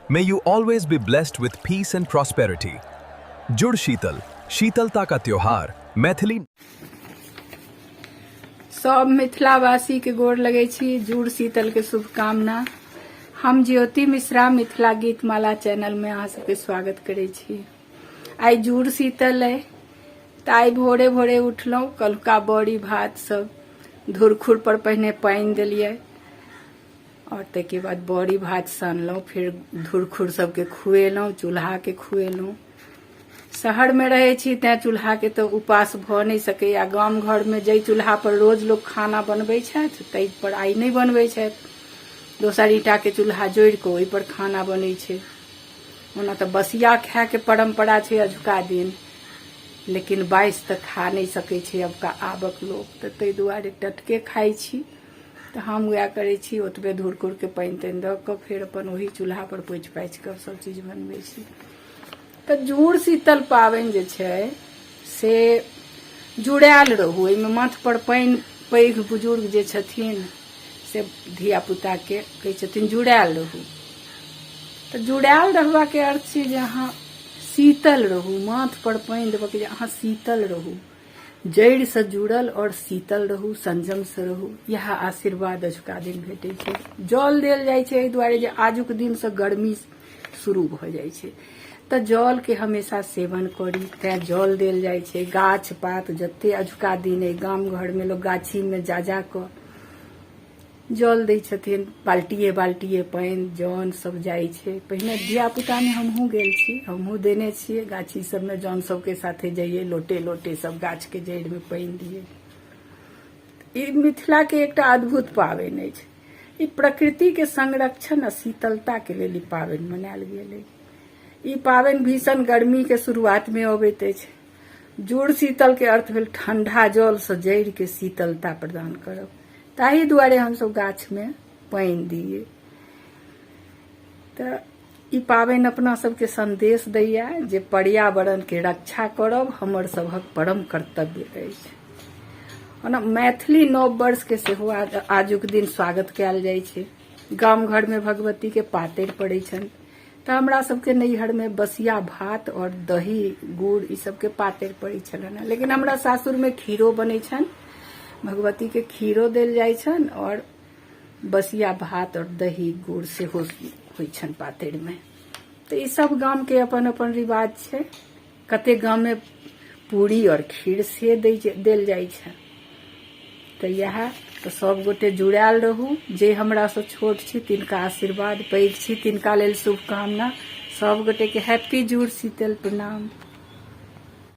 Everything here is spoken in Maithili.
May you always be blessed with peace and prosperity. जुड़ शीतल, शीतलता का त्योहार मैथिली। सब मिथिलावासी के गोर लगे छी। जुड़ शीतल के शुभकामना। हम ज्योति मिश्रा मिथिला गीत माला चैनल में अहाँ सबके स्वागत करे छी। आई जुड़ शीतल है तो आई भोरे भोरे उठलौं, कलुका बड़ी भात सब धुरखुर पर पहिने पानि देलियै और ताके बाद बड़ी भात सानलौं, फिर धुरखुर सबके खुएलौं, चूल्हा के खुएलौं। शहर में रहे छी तैं चूल्हा के तो उपास भ नहीं सकैया। गाम घर में जै चूल्हा पर रोज लोग खाना बनबै छथि तै पर आई नहीं बनबै छथि। दोसर ईटा के चूल्हा जोड़ि के ओहि पर खाना बनै छै। ओना तो बसिया खाय के परंपरा छै अजुका दिन, लेकिन बाइस तक खा नहीं सकै छै अबका आबक लोग, तो तै दुआरे टटके खाइ छी। तो हम वएह करै छी, ओतबे धुरकुर के पानि तानि दऽ कऽ फेर अपन ओही चूल्हा पर पोछि पाछि कऽ सब चीज बनबै छी। तो जुड़ शीतल पाबनि जे छै से जुड़ायल रहू। एहिमे माथ पर पानि पैघ बुजुर्ग जे छथिन से धिया पुता के कहै छथिन जुड़ायल रहू। तो जुड़ायल रहबा के अर्थ छै जे अहाँ शीतल रहू। माथ पर पानि देबऽ के जे अहाँ शीतल रहू, जड़ि से जुड़ल और शीतल रहू, संयम से रहू। यह आशीर्वाद अजुका दिन भेटै छै। जल देल जाइ छै एहि दुआरे जे आजुक दिन से गर्मी शुरू भ जाइ छै, तो जल के हमेशा सेवन करी, तैं जल देल जाइ छै। गाछ पात जते अजुका दिन है गाम घर में लोग गाछी में जा जा क जल दै छथिन। बाल्टिए बाल्टिए पानि जौन सब जाइ छै। पहिने धिया पुता में हमहूँ गेल छी, हमहूँ देने छियै गाछी सब में जौन सबके साथे जाइए, लोटे लोटे सब गाछ के जड़ि में पानि दिए। ई मिथिला के एकटा अद्भुत पाबनि अछि। ई प्रकृति के संरक्षण आ शीतलता के लेल ई पाबनि मनायल गेल अछि। ई पाबनि भीषण गर्मी के शुरुआत में अबैत अछि। जुड़ शीतल के अर्थ भेल ठंडा जल से जड़ि के शीतलता प्रदान करब। ताहि दुआरे हम सब गाछ में पानि दिए। तो ई पाबनि अपना सबके संदेश दैया जे पर्यावरण के रक्षा करब हमर सबहक परम कर्तव्य अछि। ओना मैथिली नव वर्ष के सेहो आजुक दिन स्वागत कयल जाइ छै। गाम घर में भगवती के पातरि पड़ै छनि, तो हमरा सबके नैहर में बसिया भात और दही गुड़ ई सबके पातरि पड़ै छलनि। लेकिन हमरा सासुर में खीरो बनै छनि, भगवती के खीरो देल जाइ छनि और बसिया भात और दही गुड़ सेहो होइ छनि पातरि में। तो ई सब गाम के अपन अपन रिवाज छै। कते गाम में पूरी और खीर से देल जाइ छै। तो यह तो सब गोटे जुड़ायल रहू। जे हमरा से छोट छी तिनका आशीर्वाद, पैघ छी तिनका लेल शुभकामना। सब गोटे के हैप्पी जुड़ शीतल प्रणाम।